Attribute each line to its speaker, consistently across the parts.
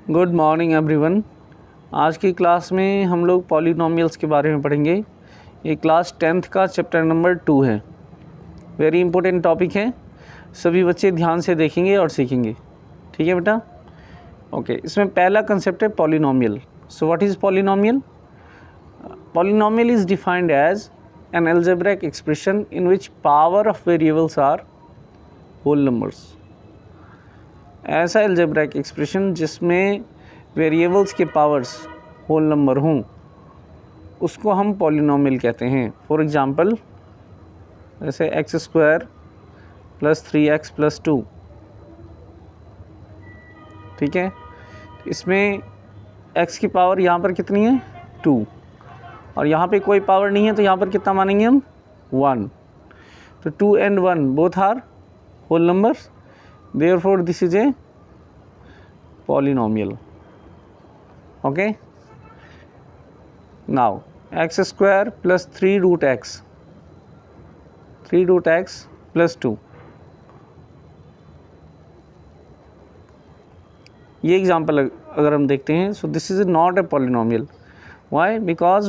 Speaker 1: Good morning everyone. आज की class में हम लोग पॉलिनोमियल्स के बारे में पढ़ेंगे। ये क्लास 10th का चैप्टर नंबर 2 है। वेरी इंपॉर्टेंट टॉपिक है, सभी बच्चे ध्यान से देखेंगे और सीखेंगे। ठीक है बेटा? ओके, इसमें पहला कंसेप्ट है polynomial. So what is polynomial? Polynomial is defined as an algebraic expression in which power of variables are whole numbers. ऐसा अलजेब्रिक एक्सप्रेशन जिसमें वेरिएबल्स के पावर्स होल नंबर हों, उसको हम पॉलिनोमियल कहते हैं। फॉर एग्जांपल, जैसे x² + 3x + 2। ठीक है, इसमें x की पावर यहाँ पर कितनी है? 2, और यहाँ पे कोई पावर नहीं है, तो यहाँ पर कितना मानेंगे हम? 1। तो 2 and 1 both are whole numbers, therefore this is a polynomial. Okay, now x² + 3√x + 2, ये एग्जाम्पल अगर हम देखते हैं, so this is not a polynomial. Why? Because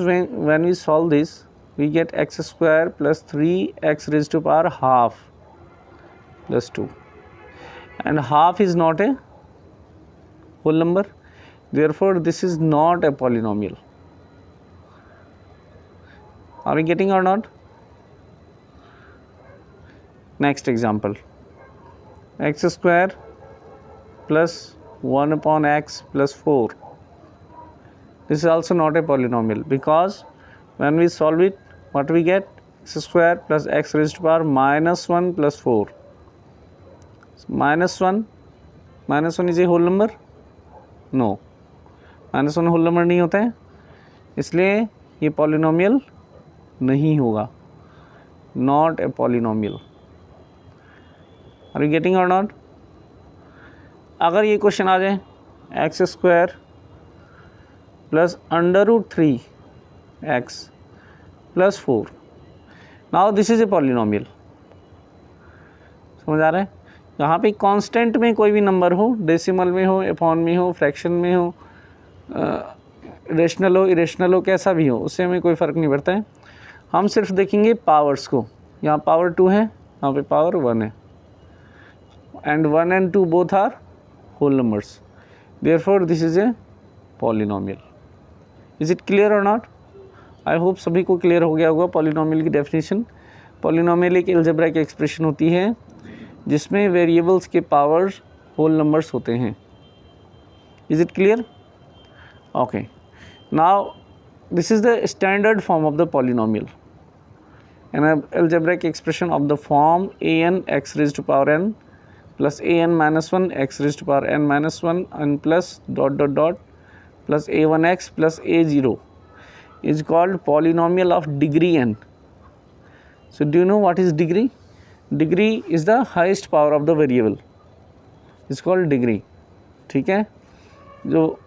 Speaker 1: when we solve this we get x² + 3x⁻½ + 2, and half is not a whole number, therefore this is not a polynomial. Are we getting or not? Next example, x² + 1/x + 4. This is also not a polynomial, because when we solve it, what we get? x² + x⁻−1 + 4. -1 is a whole number? No, -1 whole number नहीं होता है, इसलिए ये polynomial नहीं होगा। Not a polynomial. Are you getting और not? अगर ये क्वेश्चन आ जाए x² + √3x + 4, now this is a polynomial. समझ आ रहा है? यहाँ पे कांस्टेंट में कोई भी नंबर हो, डेसिमल में हो, अपॉन में हो, फ्रैक्शन में हो, रेशनल हो, इरेशनल हो, कैसा भी हो, उससे हमें कोई फ़र्क नहीं पड़ता है। हम सिर्फ देखेंगे पावर्स को। यहाँ पावर 2 है, यहाँ पे पावर 1 है, and 1 and 2 both are whole numbers, therefore this is a polynomial. Is it clear और नॉट? आई होप सभी को क्लियर हो गया होगा पॉलिनोमियल की डेफिनेशन। पॉलिनोमियल एक अलजेब्रिक एक्सप्रेशन होती है जिसमें वेरिएबल्स के पावर्स होल नंबर्स होते हैं। Is it clear? Okay, now this is the standard form of the polynomial, N algebraic expression of the form an x⁻n + an -1 x⁻n - 1 and + a1x + a0 is called polynomial of degree n. So do you know what is degree? Degree is the highest power of the variable. It's called degree. ठीक है, जो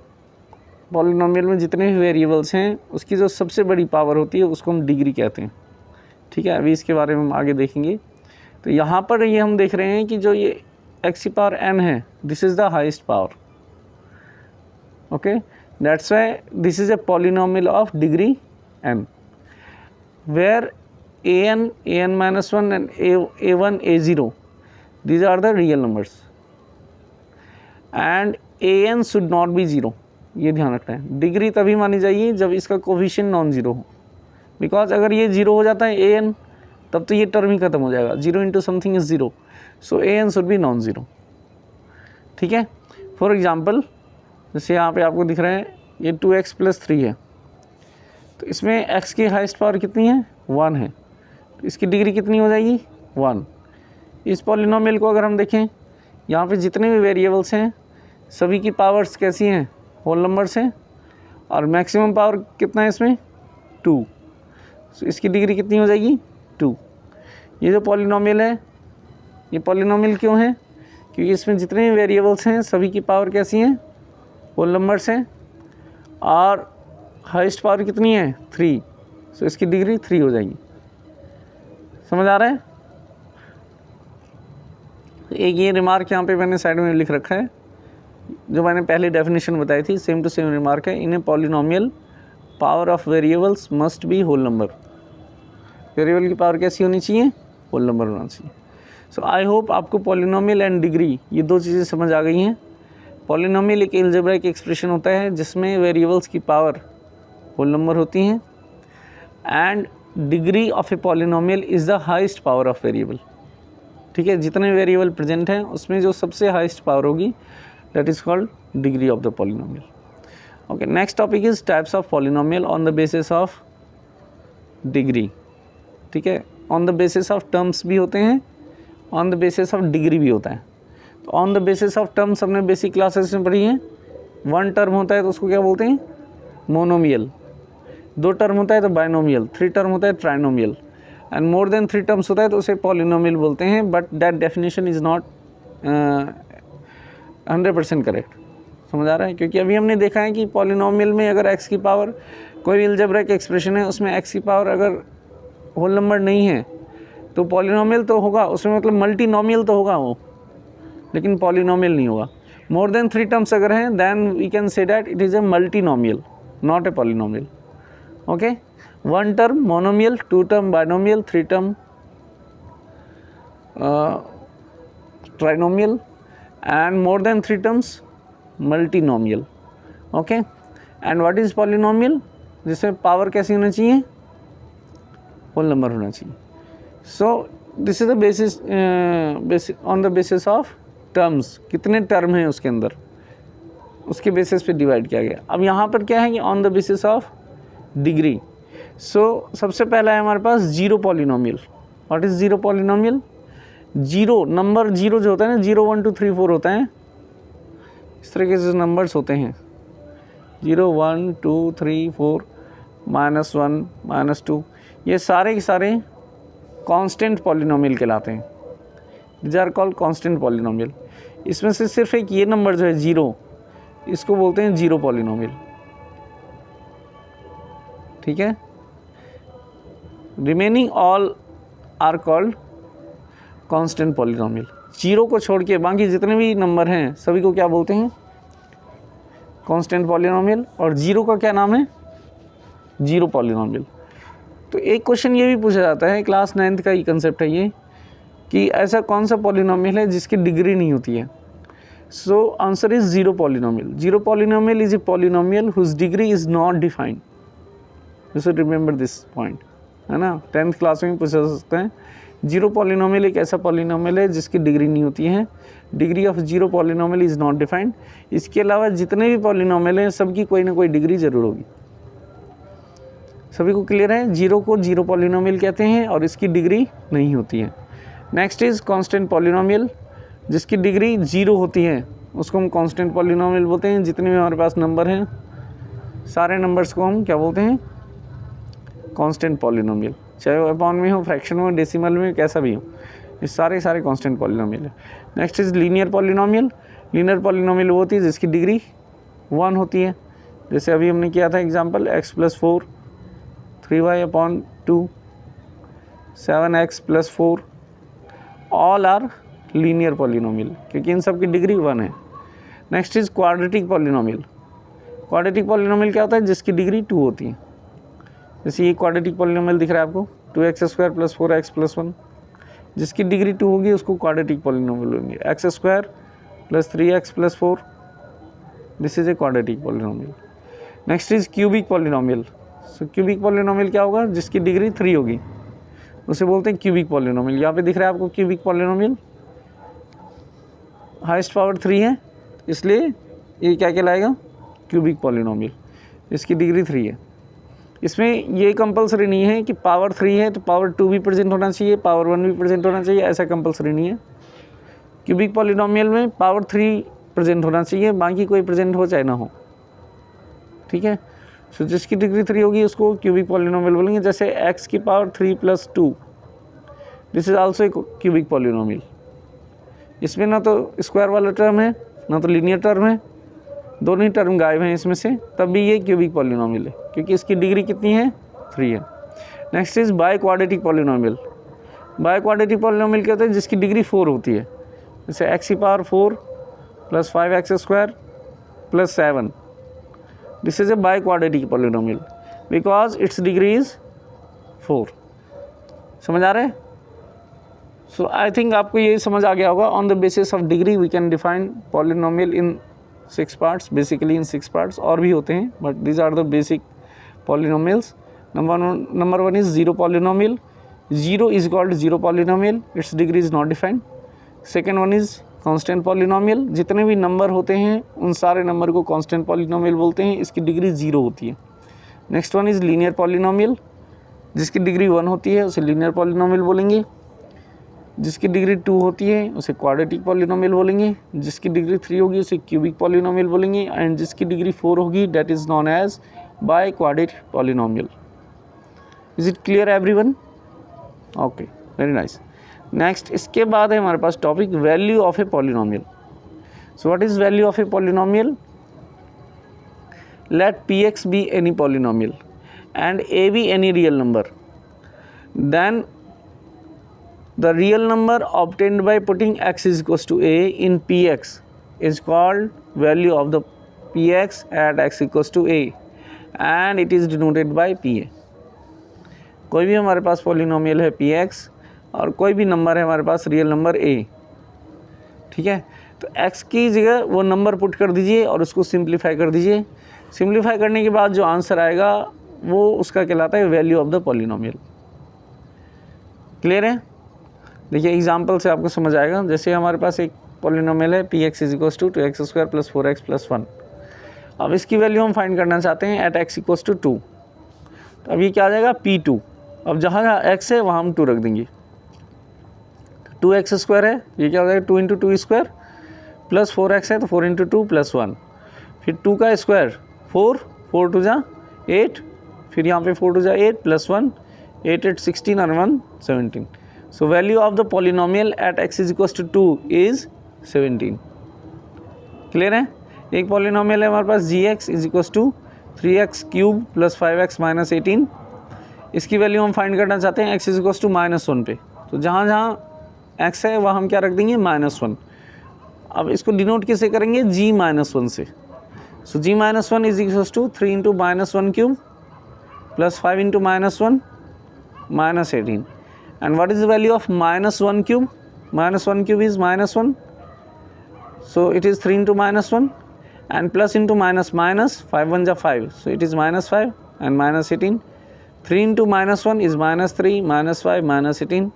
Speaker 1: polynomial में जितने भी variables हैं उसकी जो सबसे बड़ी पावर होती है उसको हम डिग्री कहते हैं। ठीक है, अभी इसके बारे में हम आगे देखेंगे। तो यहाँ पर ये हम देख रहे हैं कि जो ये x⁻n है, this is the highest power. Okay, that's why this is a polynomial of degree n, where an, an-1 and a1, a0, these are the real numbers, and an should not be 0. ये ध्यान रखना है। Degree तभी मानी जाएगी जब इसका coefficient non zero हो, बिकॉज अगर ये 0 हो जाता है an, तब तो ये टर्म ही खत्म हो जाएगा। 0 × something is 0, so an should be non zero. ठीक है, फॉर एग्जांपल, जैसे यहाँ पे आपको दिख रहा है ये 2x + 3 है, तो इसमें x की हाईएस्ट पावर कितनी है? 1 है, तो इसकी डिग्री कितनी हो जाएगी? 1। इस पॉलिनोमियल को अगर हम देखें, यहाँ पे जितने भी वेरिएबल्स हैं सभी की पावर्स कैसी हैं? होल नंबर्स हैं, और मैक्सिमम पावर कितना है इसमें? 2। तो इसकी डिग्री कितनी हो जाएगी? 2। ये जो पॉलिनोमियल है, ये पॉलिनोमियल क्यों है? क्योंकि इसमें जितने भी वेरिएबल्स हैं सभी की पावर कैसी हैं? होल नंबर्स हैं, और हाईएस्ट पावर कितनी है? 3। सो इसकी डिग्री 3 हो जाएगी। समझ आ रहा है? एक ये रिमार्क यहाँ पे मैंने साइड में लिख रखा है, जो मैंने पहले डेफिनेशन बताई थी, सेम टू सेम रिमार्क है। In a polynomial power of variables must be whole number. Variable की पावर कैसी होनी चाहिए? होल नंबर होना चाहिए। सो आई होप आपको पॉलिनोमियल एंड डिग्री ये दो चीज़ें समझ आ गई हैं। पॉलिनोमियल एक अलजेब्रिक एक्सप्रेशन होता है जिसमें वेरिएबल्स की पावर होल नंबर होती हैं, and degree of a polynomial is the highest power of variable. ठीक है, जितने वेरिएबल प्रेजेंट हैं उसमें जो सबसे हाईएस्ट पावर होगी that is called degree of the polynomial. Okay, next topic is types of polynomial on the basis of degree. ठीक है, on the basis of terms भी होते हैं, on the basis of degree भी होता है। तो on the basis of terms हमने बेसिक क्लासेस में पढ़ी हैं। वन टर्म होता है तो उसको क्या बोलते हैं? मोनोमियल। दो टर्म होता है तो बाइनोमियल। थ्री टर्म होता है trinomial, and more than three terms होता है तो उसे पॉलिनोमियल बोलते हैं। But that definition is not 100% correct. समझ आ रहा है? क्योंकि अभी हमने देखा है कि पॉलिनोमियल में अगर x की पावर, कोई भी अलजेब्रिक एक्सप्रेशन है उसमें x की पावर अगर होल नंबर नहीं है तो पॉलिनोमियल तो होगा, उसमें मतलब मल्टीनोमियल तो होगा वो, लेकिन पॉलिनोमियल नहीं होगा। मोर देन थ्री टर्म्स अगर हैं then we can say that it is a multinomial, not a polynomial. Okay, one term monomial, two term binomial, three term trinomial, and more than three terms multinomial. Okay, and what is polynomial? जिसमें power कैसी होनी चाहिए? Whole number होना चाहिए। So this is the basis on the basis of terms, कितने term हैं उसके अंदर, उसके बेसिस पे डिवाइड किया गया। अब यहाँ पर क्या है कि on the basis of degree. So सबसे पहला है हमारे पास zero polynomial. What is zero polynomial? Zero number, zero जो होता है ना, 0 1 2 3 4 होता है, इस तरीके से नंबर्स होते हैं 0 1 2 3 4 -1 -2, ये सारे के सारे कांस्टेंट पॉलिनोमियल कहलाते हैं। These are called constant polynomial. इसमें से सिर्फ एक ये नंबर जो है 0, इसको बोलते हैं जीरो पॉलिनोमियल। ठीक है, remaining all are called constant polynomial. Zero को छोड़ के बाकी जितने भी नंबर हैं सभी को क्या बोलते हैं? Constant polynomial. और जीरो का क्या नाम है? Zero polynomial. तो एक क्वेश्चन ये भी पूछा जाता है, क्लास 9th का ही कंसेप्ट है ये, कि ऐसा कौन सा पॉलिनोमियल है जिसकी डिग्री नहीं होती है? So answer is zero polynomial. Zero polynomial is a polynomial whose degree is not defined. You should remember this point, है ना, 10th क्लास में पूछा सकते हैं। जीरो पॉलिनोमियल एक ऐसा पॉलिनोमियल है जिसकी डिग्री नहीं होती है। Degree of zero polynomial is not defined. इसके अलावा जितने भी पॉलिनोमियल हैं सबकी कोई ना कोई डिग्री ज़रूर होगी। सभी को क्लियर है? जीरो को जीरो पॉलिनोमियल कहते हैं और इसकी डिग्री नहीं होती है। नेक्स्ट इज़ कांस्टेंट पॉलिनोमियल, जिसकी डिग्री जीरो होती है उसको हम कांस्टेंट पॉलिनोमियल बोलते हैं। जितने भी हमारे पास नंबर हैं सारे नंबर्स को हम क्या बोलते हैं? Constant polynomial. चाहे वो अपॉन में हो, फ्रैक्शन में हो, डेसिमल में, कैसा भी हो, ये सारे कांस्टेंट पॉलिनोमियल है। Next is linear polynomial. Linear polynomial वो होती है जिसकी डिग्री 1 होती है। जैसे अभी हमने किया था example, x + 4 3y/2 7x + 4 all are linear polynomial, क्योंकि इन सब की डिग्री 1 है। Next is quadratic polynomial. Quadratic polynomial क्या होता है? जिसकी डिग्री 2 होती है। जैसे ये क्वाड्रेटिक पॉलिनोमियल दिख रहा है आपको, 2x² + 4x + 1, जिसकी डिग्री 2 होगी उसको क्वाड्रेटिक पॉलिनोमियल होंगे। x² + 3x + 4, this is a quadratic polynomial. Next is cubic polynomial. So cubic polynomial क्या होगा? जिसकी डिग्री 3 होगी उसे बोलते हैं क्यूबिक पॉलिनोमियल। यहाँ पे दिख रहा है आपको क्यूबिक पॉलिनोमियल, हाईएस्ट पावर 3 है, इसलिए ये क्या कहलाएगा? Cubic polynomial. इसकी डिग्री 3 है। इसमें ये कंपलसरी नहीं है कि पावर 3 है तो पावर 2 भी प्रेजेंट होना चाहिए, पावर 1 भी प्रेजेंट होना चाहिए, ऐसा कंपलसरी नहीं है। क्यूबिक पॉलिनोमियल में पावर 3 प्रेजेंट होना चाहिए, बाकी कोई प्रेजेंट हो चाहे ना हो। ठीक है, सो जिसकी डिग्री 3 होगी उसको क्यूबिक पॉलिनोमियल बोलेंगे। जैसे x की power 3 + 2, this is also a cubic polynomial. इसमें ना तो स्क्वायर वाला टर्म है ना तो लीनियर टर्म है, दोनों ही टर्म गायब हैं इसमें से, तब भी ये क्यूबिक पॉलिनोमियल है क्योंकि इसकी डिग्री कितनी है? 3 है। Next is by quadratic polynomial. By quadratic polynomial क्या होता है? जिसकी डिग्री 4 होती है। जैसे x की power 4 + 5x² plus 7. This is a biquadratic polynomial because its degree is 4. समझ आ रहा है? So I think आपको ये समझ आ गया होगा. On the basis of degree we can define polynomial in 6 parts, basically in 6 parts. और भी होते हैं, but these are the basic polynomials. Number one is zero polynomial. 0 is called zero polynomial. Its degree is not defined. Second one is constant polynomial. जितने भी number होते हैं उन सारे नंबर को कांस्टेंट पॉलिनोमियल बोलते हैं. इसकी डिग्री 0 होती है. Next one is linear polynomial. जिसकी डिग्री 1 होती है उसे लीनियर पॉलिनोमियल बोलेंगे. जिसकी डिग्री 2 होती है उसे क्वाड्रेटिक पॉलिनोमियल बोलेंगे. जिसकी डिग्री 3 होगी उसे क्यूबिक पॉलिनोमियल बोलेंगे. एंड जिसकी डिग्री 4 होगी that is known as biquadratic polynomial. Is it clear everyone? Okay, very nice. Next इसके बाद है हमारे पास topic value of a polynomial. So what is value of a polynomial? Let P X be any polynomial and A be any real number, then the real number obtained by putting x is equals to a in px is called value of the px at x equals to a and it is denoted by pa. कोई भी हमारे पास polynomial है px और कोई भी number है हमारे पास real number a, ठीक है. तो x की जगह वो नंबर पुट कर दीजिए और उसको सिंप्लीफाई कर दीजिए. सिंप्लीफाई करने के बाद जो आंसर आएगा वो उसका कहलाता है value of the polynomial. Clear है? देखिए एग्जांपल से आपको समझ आएगा. जैसे हमारे पास एक पॉलिनोमियल है p x is equals to 2x² + 4x + 1. अब इसकी वैल्यू हम फाइंड करना चाहते हैं एट x इक्वल्स टू 2. तो अब ये क्या आ जाएगा P2. अब जहाँ जहाँ x है वहाँ हम 2 रख देंगे. 2x² है, ये क्या हो जाएगा 2 × 2² प्लस 4x है तो 4 × 2 + 1. फिर 2 का स्क्वायर 4, 4 × 2 = 8, फिर यहाँ पे 4 × 2 = 8 + 1, 8 8 16 और 1 17. So value of the polynomial at x is equals to 2 is 17. Clear है? एक पॉलिनोमियल है हमारे पास gx is equals to 3x³ + 5x - 18. इसकी वैल्यू हम फाइंड करना चाहते हैं x इज इक्वल्स टू -1 पे. तो जहाँ जहाँ x है वहाँ हम क्या रख देंगे -1. अब इसको डिनोट कैसे करेंगे? g - 1 से. सो g - 1 is equals to 3 × -1³ + 5 × -1 -18. And what is the value of -1³ -1³ is -1, so it is 3 × -1, and plus into minus, 5 1 = 5, so it is -5 and -18. 3 × -1 is -3, -5 -18.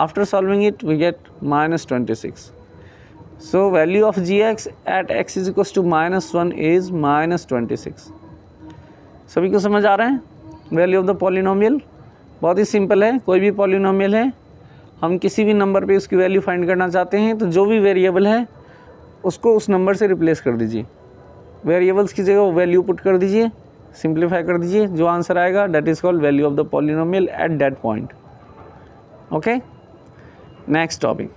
Speaker 1: After solving it we get -26. So value of gx at x is equals to -1 is -26. सभी को समझ आ रहा है? Value of the polynomial बहुत ही simple है. कोई भी पॉलिनोमियल है, हम किसी भी नंबर पे उसकी वैल्यू फाइंड करना चाहते हैं तो जो भी वेरिएबल है उसको उस नंबर से रिप्लेस कर दीजिए. वेरिएबल्स की जगह वैल्यू पुट कर दीजिए, सिंप्लीफाई कर दीजिए. जो आंसर आएगा that is called value of the polynomial at that point. Okay, next topic.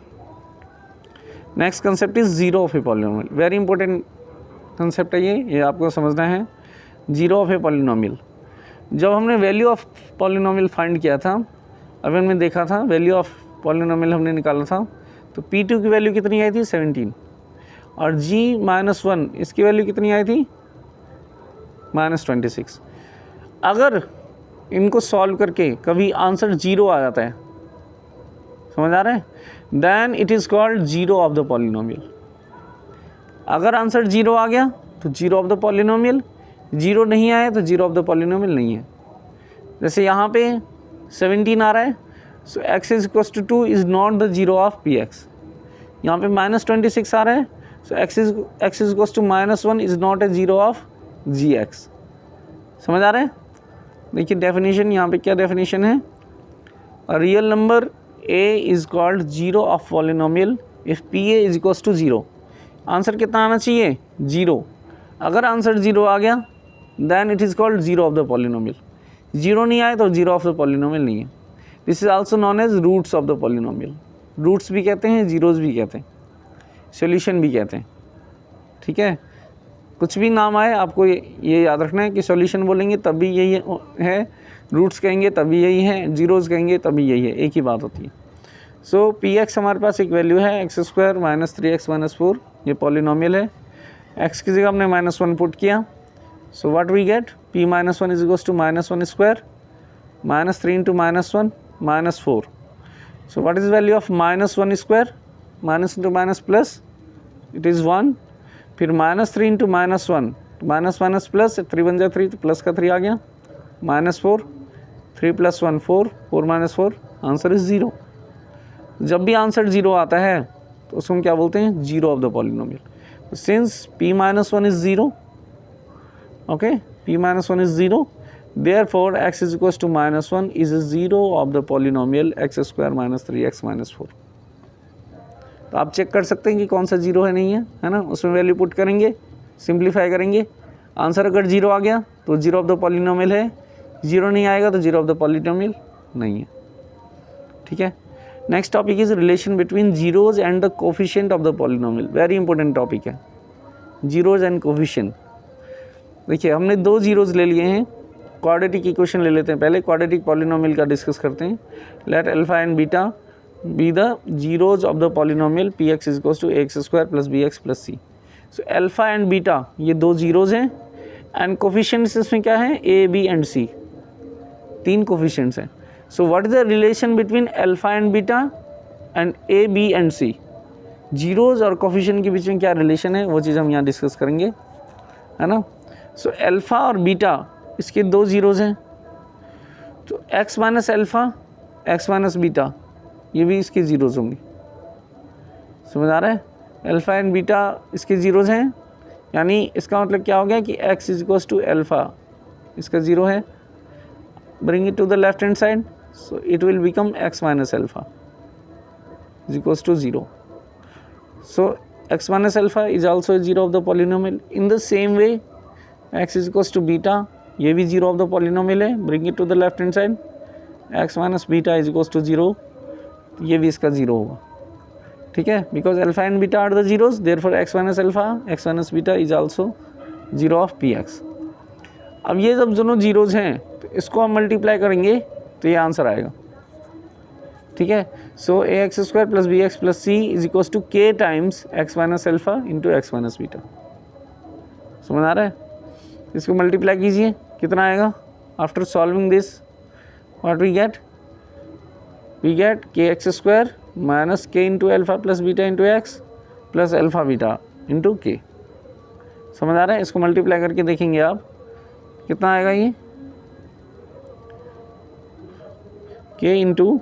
Speaker 1: Next concept is zero of a polynomial. Very important concept है ये आपको समझना है. Zero of a polynomial. जब हमने वैल्यू ऑफ पॉलिनोमियल फाइंड किया था, अभी हमने देखा था वैल्यू ऑफ पॉलिनोमियल हमने निकाला था, तो P2 की वैल्यू कितनी आई थी 17 और g - 1 इसकी वैल्यू कितनी आई थी -26. अगर इनको सॉल्व करके कभी आंसर 0 आ जाता है, समझ आ रहा है, then it is called zero of the polynomial. अगर आंसर 0 आ गया तो जीरो ऑफ द पॉलिनोमियल, 0 नहीं आया तो जीरो ऑफ द पॉलिनोमियल नहीं है. जैसे यहाँ पे 17 आ रहा है, so x is equals to 2 is not the zero of px. यहाँ पे -26 आ रहा है, so x is equals to -1 is not a zero of gx. समझ आ रहा है? देखिए डेफिनेशन यहाँ पे क्या डेफिनेशन है. A real number a is called zero of polynomial if pa is equals to 0. Answer कितना आना चाहिए? 0. अगर आंसर 0 आ गया then it is called zero of the polynomial. 0 नहीं आए तो जीरो ऑफ द पॉलिनोमियल नहीं है. This is also known as roots of the polynomial. Roots भी कहते हैं, जीरोज़ भी कहते हैं, सॉल्यूशन भी कहते हैं. ठीक है, कुछ भी नाम आए आपको ये याद रखना है कि सॉल्यूशन बोलेंगे तब भी यही है, रूट्स कहेंगे तब भी यही है, जीरोज़ कहेंगे तब भी यही है, एक ही बात होती है. सो Px हमारे पास एक वैल्यू है x² - 3x - 4, ये पॉलिनोमियल है. x की जगह हमने -1 पुट किया, so what we get, p minus one is equals to -1 square, -3 into -1 -4. So what is value of -1 square, minus into minus plus, it is 1. फिर -3 इंटू -1, माइनस माइनस प्लस, 3 बन जाए 3, तो plus का 3 आ गया, -4, 3 + 1 4, 4 - 4, आंसर इज 0. जब भी answer 0 आता है तो उसको हम क्या बोलते हैं, zero of the polynomial. Since p - 1 is 0, okay, p - 1 is 0, therefore x is equals to -1 is a 0 of the polynomial x² - 3x - 4. तो आप चेक कर सकते हैं कि कौन सा 0 है, नहीं है ना. उसमें वैल्यू पुट करेंगे, सिंप्लीफाई करेंगे, आंसर अगर 0 आ गया तो 0 ऑफ द पॉलिनोमियल है, 0 नहीं आएगा तो 0 ऑफ द पॉलिनोमियल नहीं है. ठीक है. Next topic is relation between zeros and the coefficient of the polynomial. Very important topic है, जीरोज एंड कोफिशिएंट. देखिए हमने 2 जीरोज ले लिए हैं, क्वाड्रेटिक इक्वेशन ले लेते हैं पहले, क्वाड्रेटिक पॉलिनोमियल का डिस्कस करते हैं. Let alpha and beta be the zeros of the polynomial p x is equals to ax² + bx + c. So alpha and beta ये 2 जीरोज हैं, एंड कोफिशिएंट्स इसमें क्या है, a b and c, 3 coefficients हैं. So what is the relation between alpha and beta and a b and c. Zeros और coefficient के बीच में क्या रिलेशन है वो चीज़ हम यहाँ डिस्कस करेंगे, है ना. सो अल्फा और बीटा इसके 2 जीरोज हैं, तो x - अल्फा, x - बीटा, ये भी इसके जीरोज होंगे. समझ आ रहा है, अल्फा एंड बीटा इसके जीरोज हैं, यानी इसका मतलब क्या हो गया कि x is equals to alpha, इसका 0 है. Bring it to the left hand side, so it will become x - alpha is equals to 0. So x - alpha is also 0 of the polynomial. In the same way x is equals to beta, ये भी 0 of the polynomial है. Bring it to the left hand side, x - beta is equals to 0, ये भी इसका 0 होगा. ठीक है, because alpha and beta are the zeros, therefore x - alpha, x - beta is also 0 of px. अब ये जब दोनों जीरोज हैं तो इसको हम मल्टीप्लाई करेंगे तो ये आंसर आएगा. ठीक है. So ax² + bx + c is equals to k times x - alpha into x - beta. समझ आ रहा है, इसको मल्टीप्लाई कीजिए, कितना आएगा. After solving this what we get kx² - k into alpha + beta into x + alpha beta into k. समझ आ रहा है, इसको मल्टीप्लाई करके देखेंगे आप कितना आएगा. ये k into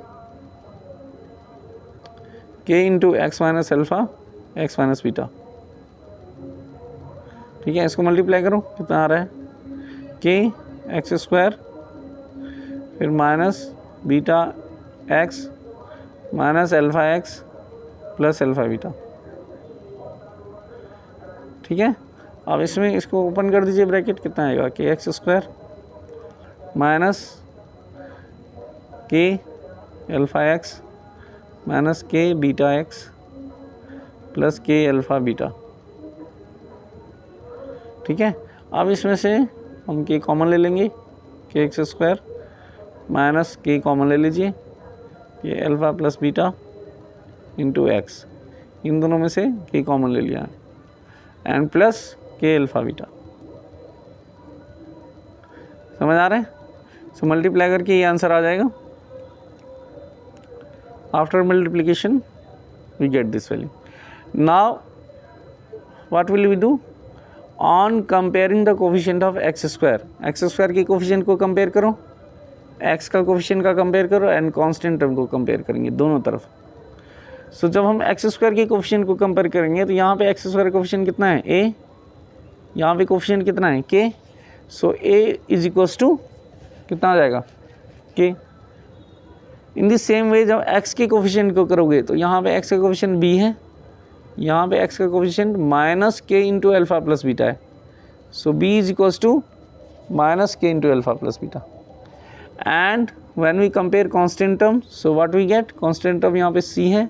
Speaker 1: x - alpha x - beta. ठीक है, इसको मल्टीप्लाई करो, कितना आ रहा है, kx² फिर minus beta x - alpha x + alpha beta. ठीक है. अब इसमें इसको ओपन कर दीजिए ब्रैकेट, कितना आएगा, kx² minus k alpha x minus k beta x plus k alpha beta. ठीक है. अब इसमें से हम k कॉमन ले लेंगे, kx² माइनस k कॉमन ले लीजिए, k alpha + beta into x, इन दोनों में से k कॉमन ले लिया है, and plus k alpha beta. समझ आ रहा है. सो मल्टीप्लाई करके ये आंसर आ जाएगा. After multiplication we get this value. Now what will we do, on comparing the coefficient of x² की कोफिशिएंट को कंपेयर करो, x का कोफिशिएंट का कंपेयर करो, एंड कांस्टेंट टर्म को कंपेयर करेंगे दोनों तरफ. सो जब हम x² के कोफिशिएंट को कंपेयर करेंगे तो यहाँ पे x² कोफिशिएंट कितना है, a, यहाँ पे कोफिशिएंट कितना है, k. So a is equals to कितना आ जाएगा, k. In the same way जब x के कोफिशिएंट को करोगे तो यहाँ पे x का कोफिशिएंट b है, यहाँ पे x का coefficient -k into alpha + beta है. So b is equals to -k into alpha + beta. And when we compare constant term, so what we get, constant term यहाँ पे c है,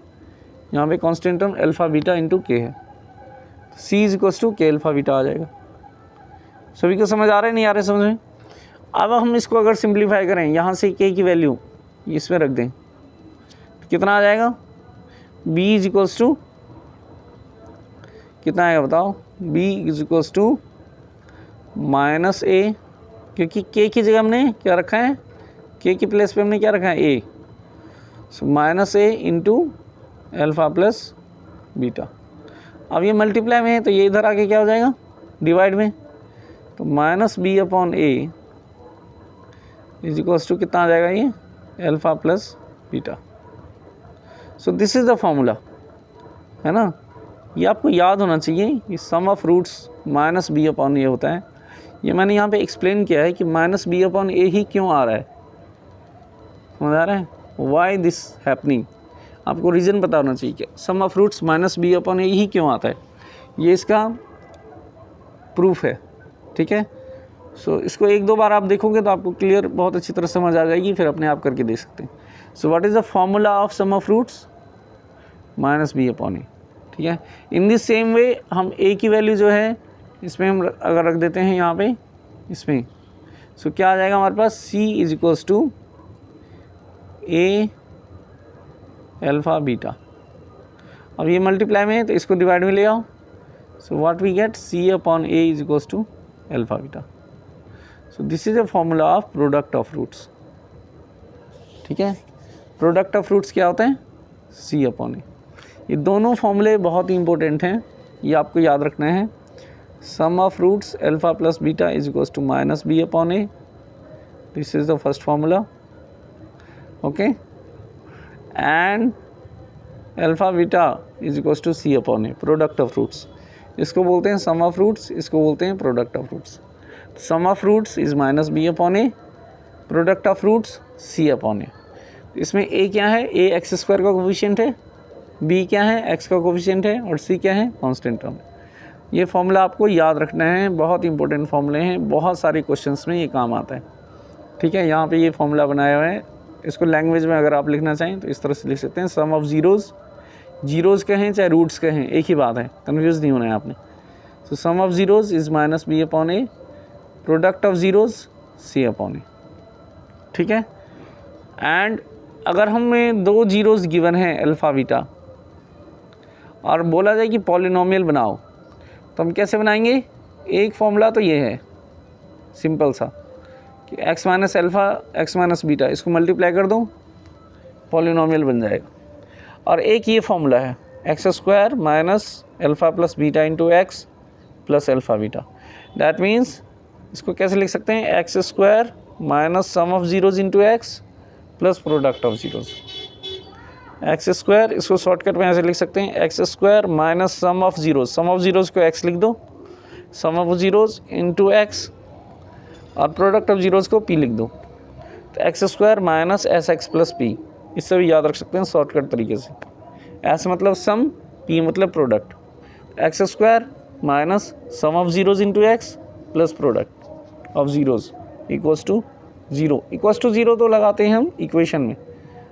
Speaker 1: यहाँ पे constant term alpha beta into k है, c is equals to k alpha beta आ जाएगा. सभी को समझ आ रहा है, नहीं आ रहा है समझ में. अब हम इसको अगर सिंप्लीफाई करें, यहाँ से k की वैल्यू इसमें रख दें, कितना आ जाएगा, b इज इक्वल्स टू कितना आएगा बताओ, b is equals to minus A, क्योंकि k की जगह हमने क्या रखा है, k की प्लेस पे हमने क्या रखा है, a, so minus A into alpha plus beta. अब ये मल्टीप्लाई में है तो ये इधर आके क्या हो जाएगा, डिवाइड में, तो minus B upon A is equals to कितना आ जाएगा, ये alpha plus beta. So this is the formula, है ना। ये आपको याद होना चाहिए कि sum of roots minus B upon A होता है। ये मैंने यहाँ पे एक्सप्लेन किया है कि माइनस बी अपॉन ए ही क्यों आ रहा है, समझ आ रहा है, वाई दिस हैपनिंग। आपको रीज़न पता होना चाहिए कि sum of roots minus B upon A ही क्यों आता है, ये इसका प्रूफ है, ठीक है। सो इसको एक दो बार आप देखोगे तो आपको क्लियर बहुत अच्छी तरह समझ आ जाएगी, फिर अपने आप करके देख सकते हैं। So what is the formula of sum of roots, minus B upon A, ठीक है। इन दिस सेम वे हम ए की वैल्यू जो है इसमें हम अगर रख देते हैं यहाँ पे इसमें, सो क्या आ जाएगा हमारे पास, C is equals to A alpha beta. अब ये मल्टीप्लाई में है तो इसको डिवाइड में ले आओ, so what we get, c upon A is equals to alpha beta. So this is a formula of product of roots, ठीक है। प्रोडक्ट ऑफ रूट्स क्या होता है, सी अपॉन ए। ये दोनों फॉर्मूले बहुत ही इंपॉर्टेंट हैं, ये आपको याद रखना है। Sum of roots alpha plus beta is equals to minus B upon A, this is the first formula, okay. And alpha beta is equals to C upon A, product of roots. इसको बोलते हैं sum of roots, इसको बोलते हैं product of roots. Sum of roots is minus B upon A, product of roots C upon A. इसमें A क्या है, A X square का कोफिशिएंट है, बी क्या है, एक्स का कोफिशिएंट है, और सी क्या है, कांस्टेंट टर्म है। ये फॉर्मूला आपको याद रखना है, बहुत इंपॉर्टेंट फॉर्मूले हैं, बहुत सारे क्वेश्चंस में ये काम आता है, ठीक है। यहाँ पे ये फॉर्मूला बनाया हुआ है, इसको लैंग्वेज में अगर आप लिखना चाहें तो इस तरह से लिख सकते हैं, सम ऑफ जीरोज़, जीरोज़ कहें चाहे रूट्स कहें एक ही बात है, कन्फ्यूज़ नहीं होना है आपने। So sum of zeros is minus B upon A, product of zeros C upon A, ठीक है। एंड अगर हमें दो जीरोज़ गिवन है अल्फ़ा बीटा और बोला जाए कि पॉलिनोमियल बनाओ, तो हम कैसे बनाएंगे, एक फॉर्मूला तो ये है सिंपल सा कि x minus alpha x minus beta, इसको मल्टीप्लाई कर दो, पॉलिनोमियल बन जाएगा। और एक ये फॉर्मूला है x square minus alpha plus beta into x plus alpha beta. That means इसको कैसे लिख सकते हैं, x square minus sum of zeros into x plus product of zeros. X square, इसको शॉर्टकट में ऐसे लिख सकते हैं, x square minus sum of zeros, sum of zeros को एक्स लिख दो, sum of zeros into x, और प्रोडक्ट ऑफ जीरोज़ को पी लिख दो, तो x square minus S x plus P. इससे भी याद रख सकते हैं शॉर्टकट तरीके से, एस मतलब सम, पी मतलब product. X square minus sum of zeros into x plus product of zeros equals to zero. Equals to zero तो लगाते हैं हम इक्वेशन में,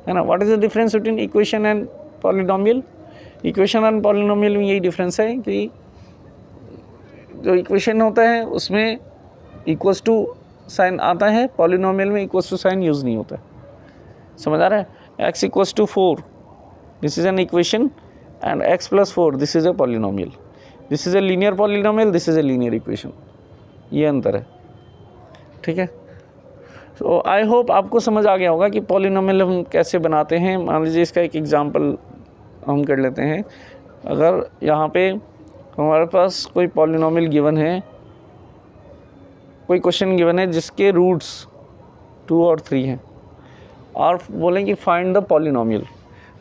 Speaker 1: है ना। What is the difference between equation and polynomial, equation and polynomial में यही difference है कि जो इक्वेशन होता है उसमें इक्वल्स टू साइन आता है, पॉलिनोमियल में इक्वल्स टू साइन यूज़ नहीं होता है, समझ आ रहा है। x equals to 4, this is an equation, and x plus 4 this is a polynomial, this is a linear polynomial, this is a linear equation, ये अंतर है, ठीक है। तो आई होप आपको समझ आ गया होगा कि पॉलिनोमियल हम कैसे बनाते हैं। मान लीजिए इसका एक एग्जांपल हम कर लेते हैं। अगर यहाँ पे हमारे पास कोई पॉलिनोमियल गिवन है, कोई क्वेश्चन गिवन है जिसके रूट्स 2 और 3 हैं, और बोलेंगे फाइंड द पॉलिनोमियल।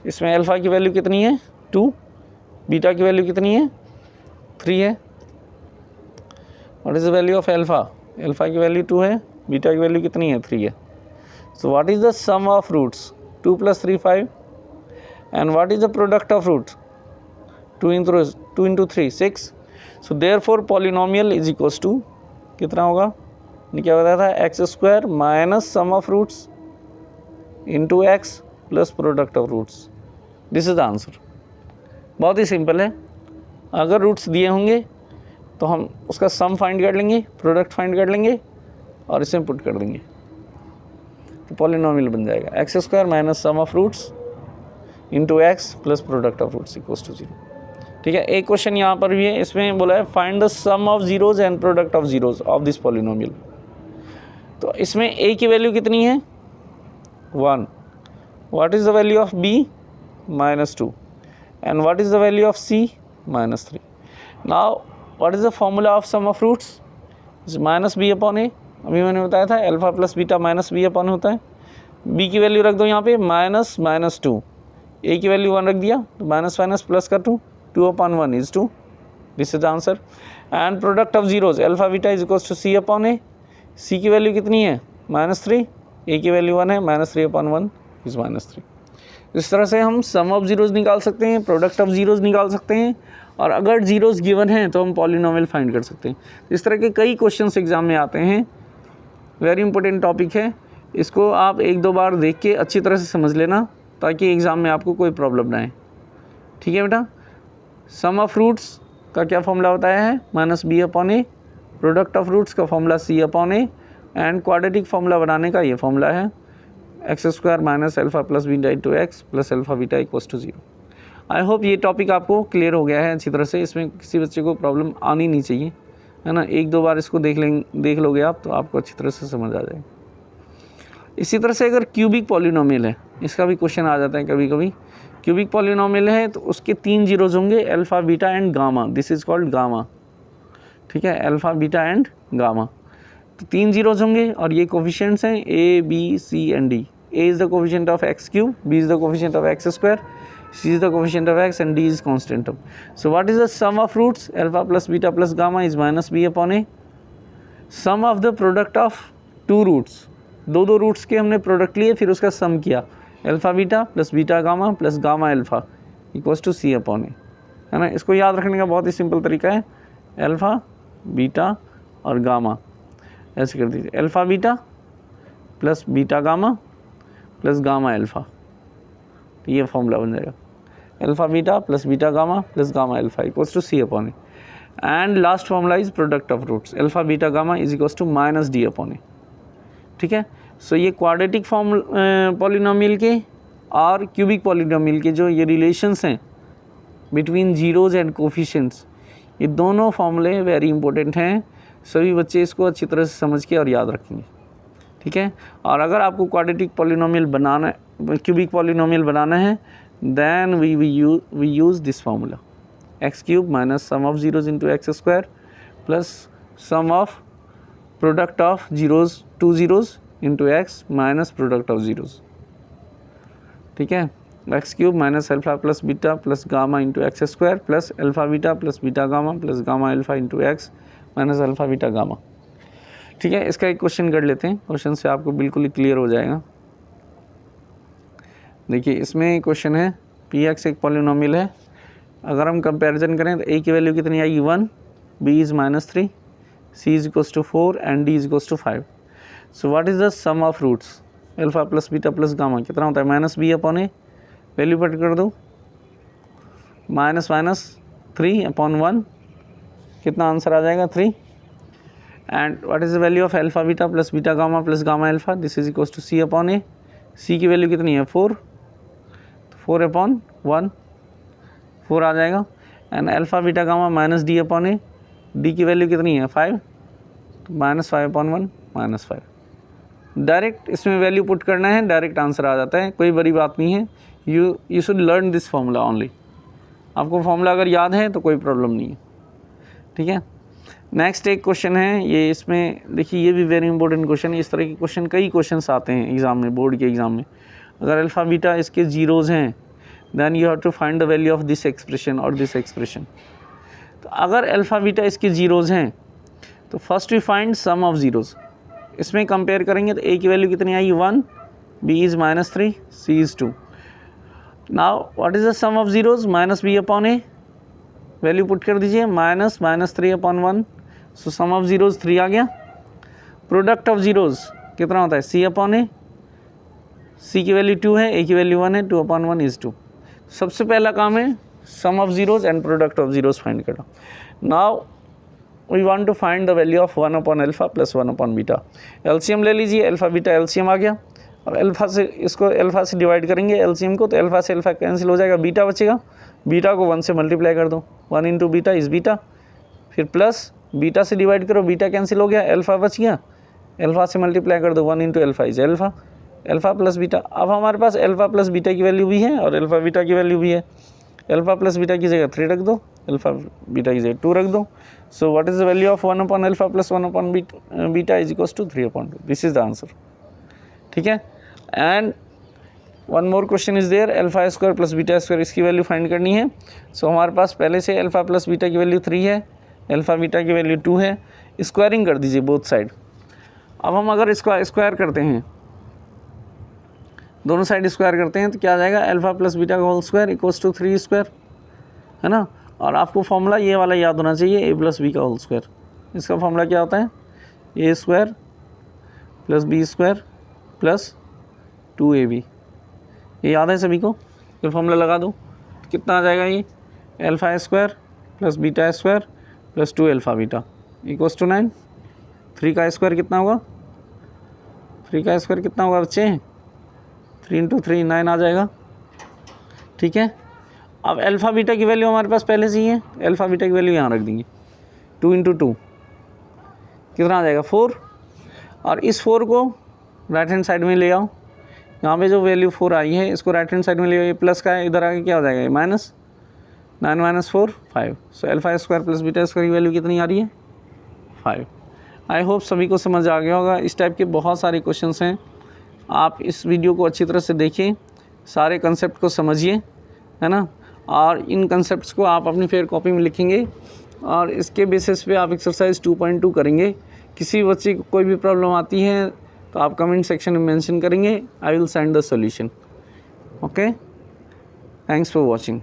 Speaker 1: इसमें अल्फ़ा की वैल्यू कितनी है, 2, बीटा की वैल्यू कितनी है, 3 है। What is the value of alpha, alpha की वैल्यू 2 है, बीटा की वैल्यू कितनी है, 3 है। So what is the sum of roots, 2 + 3 5, and what is the product of roots, 2 into 3 6। So therefore polynomial is equals to कितना होगा, ये क्या बताया था, x square minus sum of roots into x plus product of roots. This is the answer. बहुत ही simple है। अगर roots दिए होंगे तो हम उसका सम फाइंड कर लेंगे, प्रोडक्ट फाइंड कर लेंगे और इसे पुट कर देंगे, तो पॉलिनोमियल बन जाएगा x square minus sum of roots into x plus product of roots equals to 0। ठीक है। एक क्वेश्चन यहाँ पर भी है, इसमें बोला है find the sum of zeros and product of zeros of this polynomial. तो इसमें a की वैल्यू कितनी है 1, what is the value of b -2 and what is the value of c -3। Now what is the formula of sum of roots -b/a। अभी मैंने बताया था alpha plus beta minus b/a होता है। b की वैल्यू रख दो यहाँ पे -2, a की वैल्यू 1 रख दिया तो माइनस माइनस प्लस का 2/1 is 2, this is answer. And product of zeros alpha beta is equals to c/a। c की वैल्यू कितनी है -3, a की वैल्यू 1 है, -3/1 इज -3। इस तरह से हम सम ऑफ जीरोज निकाल सकते हैं, प्रोडक्ट ऑफ जीरोज निकाल सकते हैं, और अगर जीरोज गिवन हैं तो हम पॉलिनोमियल फाइंड कर सकते हैं। इस तरह के कई क्वेश्चंस एग्जाम में आते हैं, वेरी इंपॉर्टेंट टॉपिक है, इसको आप 1-2 बार देख के अच्छी तरह से समझ लेना ताकि एग्ज़ाम में आपको कोई प्रॉब्लम ना आए। ठीक है बेटा। सम ऑफ रूट्स का क्या फॉर्मूला बताया है -b/a, प्रोडक्ट ऑफ रूट्स का formula c/a, and quadratic formula बनाने का ये फॉर्मूला है x² - alpha plus beta into x plus alpha beta equals to 0। I hope ये टॉपिक आपको क्लियर हो गया है अच्छी तरह से, इसमें किसी बच्चे को प्रॉब्लम आनी नहीं चाहिए, है ना। 1-2 बार इसको देख लोगे आप तो आपको अच्छी तरह से समझ आ जाएगा। इसी तरह से अगर क्यूबिक पॉलिनोमियल है, इसका भी क्वेश्चन आ जाता है कभी कभी। क्यूबिक पॉलिनोमियल है तो उसके 3 जीरोज होंगे alpha beta and gamma, this is called gamma. ठीक है, अल्फा बीटा एंड गामा, तो 3 जीरोज होंगे और ये कोफिशिएंट्स हैं a b c and d। a is the coefficient of x3, b is the coefficient of x², c is the coefficient of x and d is constant term. So what is the sum of roots alpha plus beta plus gamma is -b/a। Sum of the product of 2 roots, 2 roots के हमने product लिए फिर उसका sum किया, alpha beta plus beta gamma plus gamma alpha equals to c/a, है ना। इसको याद रखने का बहुत ही सिंपल तरीका है, अल्फा बीटा और गामा ऐसे कर दीजिए, alpha beta plus beta gamma plus gamma alpha, तो ये फॉर्मूला बन जाएगा, alpha beta plus beta gamma plus gamma alpha equals to c/a। And last formula is product of roots alpha beta gamma is equals to -d/a। ठीक है। सो ये quadratic form polynomial के और cubic polynomial के जो ये रिलेशंस हैं between zeros and coefficients, ये दोनों फॉर्मूले वेरी इंपॉर्टेंट हैं, सभी बच्चे इसको अच्छी तरह से समझ के और याद रखेंगे। ठीक है। और अगर आपको क्वाड्रेटिक पॉलिनोमियल बनाना, क्यूबिक पॉलिनोमियल बनाना है, then we use this formula x³ - sum of zeros into x² plus sum of product of zeros 2 zeros into x minus product of zeros. ठीक है, x³ - alpha plus beta plus gamma into x² plus alpha beta plus beta gamma plus gamma alpha into x minus alpha beta gamma. ठीक है, इसका एक question कर लेते हैं, question से आपको बिल्कुल ही क्लियर हो जाएगा। देखिए इसमें क्वेश्चन है px एक पॉलिनोमियल है, अगर हम कंपैरिजन करें तो a की वैल्यू कितनी आएगी 1, b is -3, c is equals to 4 and d is equals to 5। So what is the sum of roots alpha plus beta plus gamma कितना होता है -b/a, वैल्यू पुट कर दो -3/1, कितना आंसर आ जाएगा 3। And what is the value of alpha beta plus beta gamma plus gamma alpha, this is equals to c/a। c की value कितनी है 4, तो 4/1 4 आ जाएगा। And alpha beta gamma -d/a, d की वैल्यू कितनी है 5, तो -5/1 -5। डायरेक्ट इसमें वैल्यू पुट करना है, डायरेक्ट आंसर आ जाता है, कोई बड़ी बात नहीं है। You should learn this formula only, आपको फार्मूला अगर याद है तो कोई प्रॉब्लम नहीं है। ठीक है। नेक्स्ट एक क्वेश्चन है, ये इसमें देखिए ये भी वेरी इंपॉर्टेंट क्वेश्चन है। इस तरह के क्वेश्चन कई क्वेश्चंस आते हैं एग्ज़ाम में, बोर्ड के एग्ज़ाम में। अगर अल्फ़ा बीटा इसके जीरोज़ हैं then you have to find the value of this expression और दिस एक्सप्रेशन। तो अगर अल्फ़ा बीटा इसके जीरोज़ हैं तो first we find sum of zeros, इसमें कंपेयर करेंगे तो a की वैल्यू कितनी आई 1, b is -3, c is 2। Now what is the sum of zeros -b/a, value put कर दीजिए -3/1, सो सम ऑफ ज़ीरोज़ 3 आ गया। प्रोडक्ट ऑफ ज़ीरोज़ कितना होता है c/a, c की वैल्यू 2 है, a की वैल्यू 1 है, 2/1 इज़ 2। सबसे पहला काम है sum of zeros and product of zeros find करना। Now we want to find the value of 1/अल्फा प्लस 1/बीटा। एलसीएम ले लीजिए, अल्फा बीटा एलसीएम आ गया, अब अल्फ़ा से इसको अल्फ़ा से डिवाइड करेंगे एलसीएम को, तो अल्फ़ा से अल्फ़ा कैंसिल हो जाएगा, बीटा बचेगा, बीटा को 1 से मल्टीप्लाई कर दो, 1 इंटू बीटा इज़ बीटा, फिर प्लस बीटा से डिवाइड करो, बीटा कैंसिल हो गया, अल्फ़ा बच गया, अल्फ़ा से मल्टीप्लाई कर दो, 1 into alpha is alpha, alpha plus beta. अब हमारे पास अल्फ़ा प्लस बीटा की वैल्यू भी है और अल्फ़ा बीटा की वैल्यू भी है। अल्फ़ा प्लस बीटा की जगह 3 रख दो, अल्फ़ा बीटा की जगह 2 रख दो। So what is the value of 1 upon alpha plus 1 upon beta is equals to 3/2। This is the answer. ठीक है, and one more question is there, alpha square plus beta square, इसकी वैल्यू find करनी है। सो हमारे पास पहले से अल्फ़ा प्लस बीटा की वैल्यू 3 है, अल्फ़ा बीटा की वैल्यू 2 है, स्क्वायरिंग कर दीजिए बोथ साइड। अब हम अगर इसका स्क्वायर करते हैं, दोनों साइड स्क्वायर करते हैं, तो क्या आ जाएगा, अल्फ़ा प्लस बीटा का whole square equals to 3 square, है ना। और आपको फॉर्मूला ये वाला याद होना चाहिए, ए प्लस बी का होल स्क्वायर। इसका फॉर्मूला क्या होता है, A square plus B square plus 2ab। ये याद है सभी को, ये फॉर्मूला लगा दो, कितना आ जाएगा ये, alpha square plus beta square plus 2 alpha beta equals to 9। 3 का स्क्वायर कितना होगा, 3 का स्क्वायर कितना होगा बच्चे, 3 इंटू 3 9 आ जाएगा। ठीक है, अब अल्फ़ा बीटा की वैल्यू हमारे पास पहले से ही है, अल्फ़ा बीटा की वैल्यू यहाँ रख देंगे, 2 इंटू 2 कितना आ जाएगा 4, और इस 4 को राइट हैंड साइड में ले आओ, यहाँ पे जो वैल्यू 4 आई है इसको राइट हैंड साइड में ले आओ, ये प्लस का है, इधर आके क्या हो जाएगा, ये माइनस, 9 माइनस 4 5। सो alpha square plus beta square की वैल्यू कितनी आ रही है, 5। आई होप सभी को समझ आ गया होगा। इस टाइप के बहुत सारे क्वेश्चंस हैं, आप इस वीडियो को अच्छी तरह से देखिए, सारे कंसेप्ट को समझिए, है ना, और इन कंसेप्ट्स को आप अपनी फेयर कॉपी में लिखेंगे और इसके बेसिस पे आप एक्सरसाइज 2.2 करेंगे। किसी बच्चे को कोई भी प्रॉब्लम आती है तो आप कमेंट सेक्शन में मेंशन करेंगे, I will send the solution. Okay, thanks for watching.